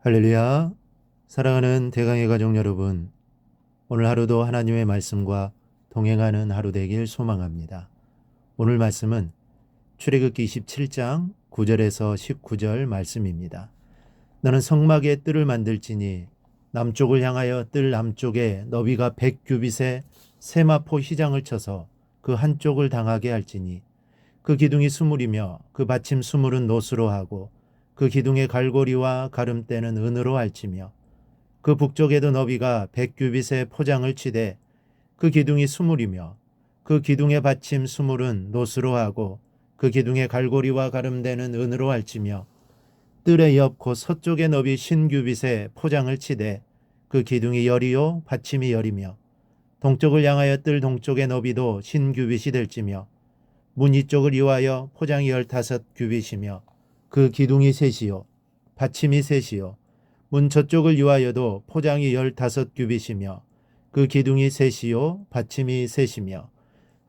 할렐루야. 사랑하는 대강의 가족 여러분, 오늘 하루도 하나님의 말씀과 동행하는 하루 되길 소망합니다. 오늘 말씀은 출애굽기 27장 9절에서 19절 말씀입니다. 너는 성막에 뜰을 만들지니 남쪽을 향하여 뜰 남쪽에 너비가 100규빗의 세마포 휘장을 쳐서 그 한쪽을 당하게 할지니 그 기둥이 수물이며 그 받침 수물은 노수로 하고 그 기둥의 갈고리와 가름대는 은으로 할지며 그 북쪽에도 너비가 100규빗의 포장을 치되 그 기둥이 수물이며 그 기둥의 받침 수물은 노수로 하고 그 기둥의 갈고리와 가름대는 은으로 할지며 뜰의 옆 곧 서쪽에 너비 신규빗의 포장을 치되 그 기둥이 열이요 받침이 열이며 동쪽을 향하여 뜰 동쪽의 너비도 신규빗이 될지며 문 이쪽을 이하여 포장이 15규빗이며 그 기둥이 셋이요 받침이 셋이요 문 저쪽을 위하여도 포장이 15규빗이며 그 기둥이 셋이요 받침이 셋이며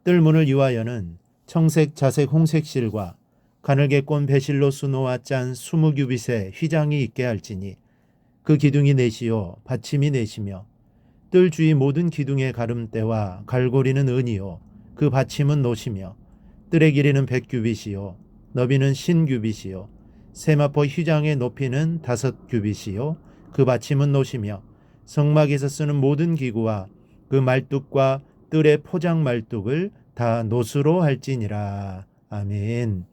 뜰문을 위하여는 청색 자색 홍색 실과 가늘게 꼰 배실로 수놓아 짠 20규빗의 휘장이 있게 할지니 그 기둥이 넷이요 받침이 넷이며 뜰 주위 모든 기둥의 가름대와 갈고리는 은이요 그 받침은 노시며 뜰의 길이는 100규빗이요 너비는 신규빗이요 세마포 휘장의 높이는 5규빗이요 그 받침은 노시며 성막에서 쓰는 모든 기구와 그 말뚝과 뜰의 포장 말뚝을 다 노수로 할지니라. 아멘.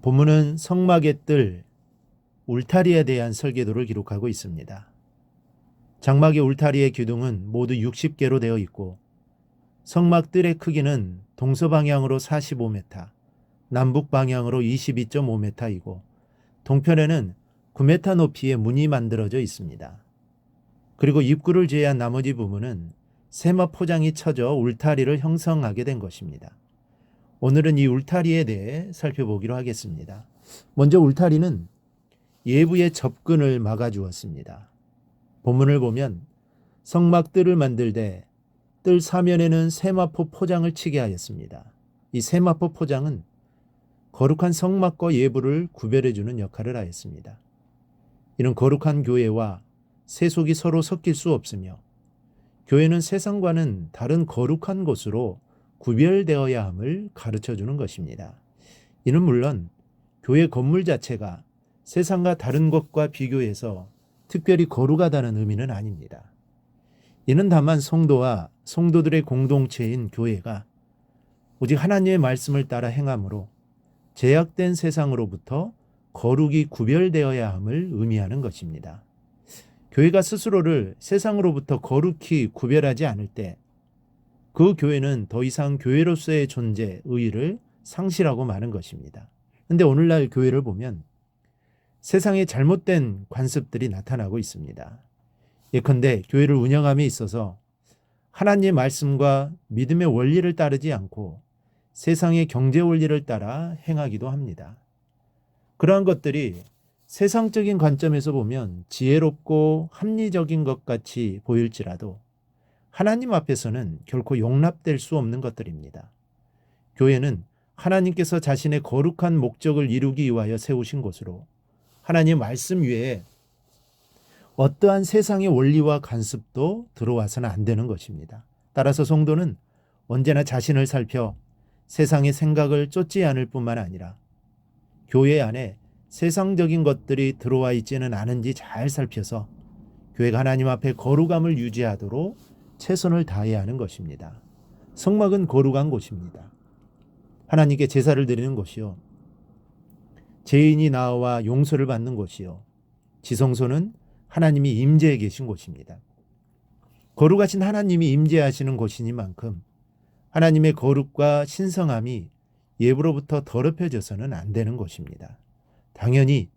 본문은 성막의 뜰, 울타리에 대한 설계도를 기록하고 있습니다. 장막의 울타리의 기둥은 모두 60개로 되어 있고 성막 뜰의 크기는 동서방향으로 45m, 남북 방향으로 22.5m이고 동편에는 9m 높이의 문이 만들어져 있습니다. 그리고 입구를 제외한 나머지 부분은 세마 포장이 쳐져 울타리를 형성하게 된 것입니다. 오늘은 이 울타리에 대해 살펴보기로 하겠습니다. 먼저 울타리는 예부의 접근을 막아주었습니다. 본문을 보면 성막 뜰을 만들되 뜰 사면에는 세마포 포장을 치게 하였습니다. 이 세마포 포장은 거룩한 성막과 예부를 구별해주는 역할을 하였습니다. 이는 거룩한 교회와 세속이 서로 섞일 수 없으며 교회는 세상과는 다른 거룩한 곳으로 구별되어야 함을 가르쳐주는 것입니다. 이는 물론 교회 건물 자체가 세상과 다른 것과 비교해서 특별히 거룩하다는 의미는 아닙니다. 이는 다만 성도와 성도들의 공동체인 교회가 오직 하나님의 말씀을 따라 행함으로 제약된 세상으로부터 거룩이 구별되어야 함을 의미하는 것입니다. 교회가 스스로를 세상으로부터 거룩히 구별하지 않을 때 그 교회는 더 이상 교회로서의 존재, 의의를 상실하고 마는 것입니다. 그런데 오늘날 교회를 보면 세상에 잘못된 관습들이 나타나고 있습니다. 예컨대 교회를 운영함에 있어서 하나님의 말씀과 믿음의 원리를 따르지 않고 세상의 경제 원리를 따라 행하기도 합니다. 그러한 것들이 세상적인 관점에서 보면 지혜롭고 합리적인 것 같이 보일지라도 하나님 앞에서는 결코 용납될 수 없는 것들입니다. 교회는 하나님께서 자신의 거룩한 목적을 이루기 위하여 세우신 곳으로 하나님의 말씀 위에 어떠한 세상의 원리와 관습도 들어와서는 안 되는 것입니다. 따라서 성도는 언제나 자신을 살펴 세상의 생각을 쫓지 않을 뿐만 아니라 교회 안에 세상적인 것들이 들어와 있지는 않은지 잘 살펴서 교회가 하나님 앞에 거룩함을 유지하도록 최선을 다해야 하는 것입니다. 성막은 거룩한 곳입니다. 하나님께 제사를 드리는 곳이요, 죄인이 나와 용서를 받는 곳이요, 지성소는 하나님이 임재해 계신 곳입니다. 거룩하신 하나님이 임재하시는 곳이니만큼 하나님의 거룩과 신성함이 예부로부터 더럽혀져서는 안 되는 것입니다. 당연히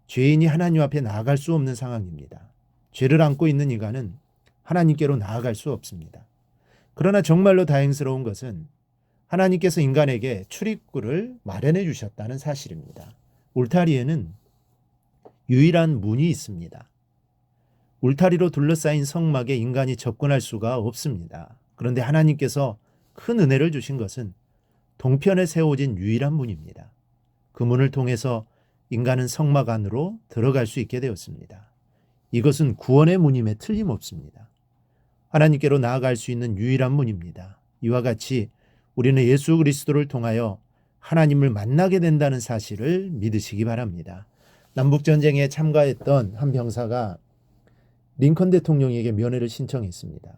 죄인이 하나님 앞에 나아갈 수 없는 상황입니다. 죄를 안고 있는 인간은 하나님께로 나아갈 수 없습니다. 그러나 정말로 다행스러운 것은 하나님께서 인간에게 출입구를 마련해 주셨다는 사실입니다. 울타리에는 유일한 문이 있습니다. 울타리로 둘러싸인 성막에 인간이 접근할 수가 없습니다. 그런데 하나님께서 큰 은혜를 주신 것은 동편에 세워진 유일한 문입니다. 그 문을 통해서 인간은 성막 안으로 들어갈 수 있게 되었습니다. 이것은 구원의 문임에 틀림없습니다. 하나님께로 나아갈 수 있는 유일한 문입니다. 이와 같이 우리는 예수 그리스도를 통하여 하나님을 만나게 된다는 사실을 믿으시기 바랍니다. 남북전쟁에 참가했던 한 병사가 링컨 대통령에게 면회를 신청했습니다.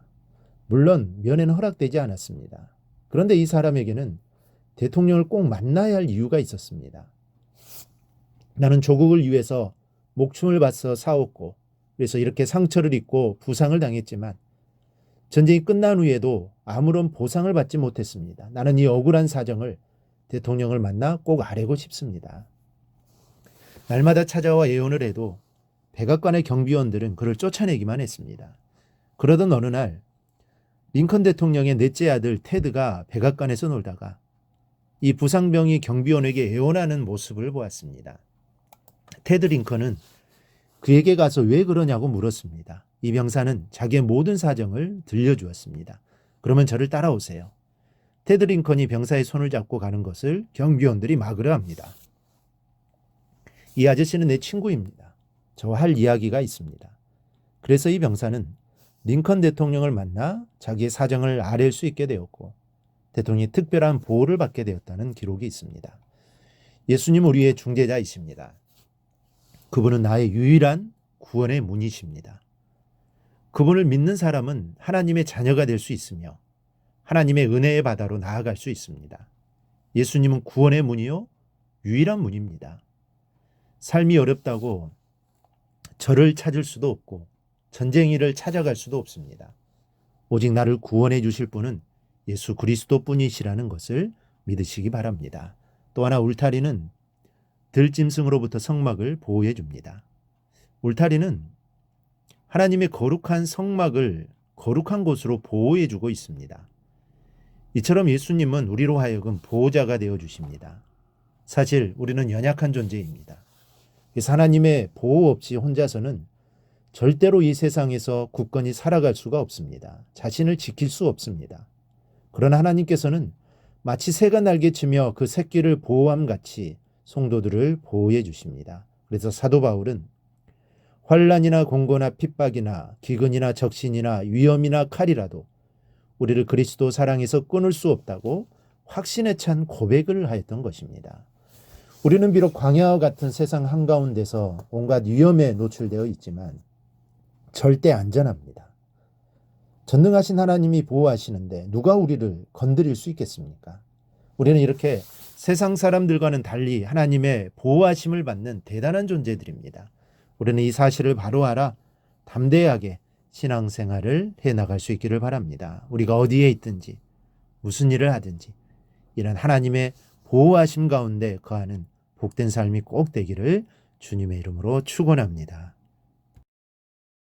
물론 면회는 허락되지 않았습니다. 그런데 이 사람에게는 대통령을 꼭 만나야 할 이유가 있었습니다. 나는 조국을 위해서 목숨을 바쳐 싸웠고 그래서 이렇게 상처를 입고 부상을 당했지만 전쟁이 끝난 후에도 아무런 보상을 받지 못했습니다. 나는 이 억울한 사정을 대통령을 만나 꼭 아뢰고 싶습니다. 날마다 찾아와 예언을 해도 백악관의 경비원들은 그를 쫓아내기만 했습니다. 그러던 어느 날 링컨 대통령의 넷째 아들 테드가 백악관에서 놀다가 이 부상병이 경비원에게 애원하는 모습을 보았습니다. 테드 링컨은 그에게 가서 왜 그러냐고 물었습니다. 이 병사는 자기의 모든 사정을 들려주었습니다. 그러면 저를 따라오세요. 테드 링컨이 병사의 손을 잡고 가는 것을 경비원들이 막으려 합니다. 이 아저씨는 내 친구입니다. 저와 할 이야기가 있습니다. 그래서 이 병사는 링컨 대통령을 만나 자기의 사정을 아뢰 수 있게 되었고 대통령이 특별한 보호를 받게 되었다는 기록이 있습니다. 예수님은 우리의 중재자이십니다. 그분은 나의 유일한 구원의 문이십니다. 그분을 믿는 사람은 하나님의 자녀가 될 수 있으며 하나님의 은혜의 바다로 나아갈 수 있습니다. 예수님은 구원의 문이요 유일한 문입니다. 삶이 어렵다고 저를 찾을 수도 없고 전쟁이를 찾아갈 수도 없습니다. 오직 나를 구원해 주실 분은 예수 그리스도뿐이시라는 것을 믿으시기 바랍니다. 또 하나 울타리는 들짐승으로부터 성막을 보호해 줍니다. 울타리는 하나님의 거룩한 성막을 거룩한 곳으로 보호해 주고 있습니다. 이처럼 예수님은 우리로 하여금 보호자가 되어 주십니다. 사실 우리는 연약한 존재입니다. 그래서 하나님의 보호 없이 혼자서는 절대로 이 세상에서 굳건히 살아갈 수가 없습니다. 자신을 지킬 수 없습니다. 그러나 하나님께서는 마치 새가 날개치며 그 새끼를 보호함같이 성도들을 보호해 주십니다. 그래서 사도 바울은 환난이나 공고나 핍박이나 기근이나 적신이나 위험이나 칼이라도 우리를 그리스도 사랑에서 끊을 수 없다고 확신에 찬 고백을 하였던 것입니다. 우리는 비록 광야와 같은 세상 한가운데서 온갖 위험에 노출되어 있지만 절대 안전합니다. 전능하신 하나님이 보호하시는데 누가 우리를 건드릴 수 있겠습니까? 우리는 이렇게 세상 사람들과는 달리 하나님의 보호하심을 받는 대단한 존재들입니다. 우리는 이 사실을 바로 알아 담대하게 신앙생활을 해나갈 수 있기를 바랍니다. 우리가 어디에 있든지 무슨 일을 하든지 이런 하나님의 보호하심 가운데 거하는 복된 삶이 꼭 되기를 주님의 이름으로 축원합니다.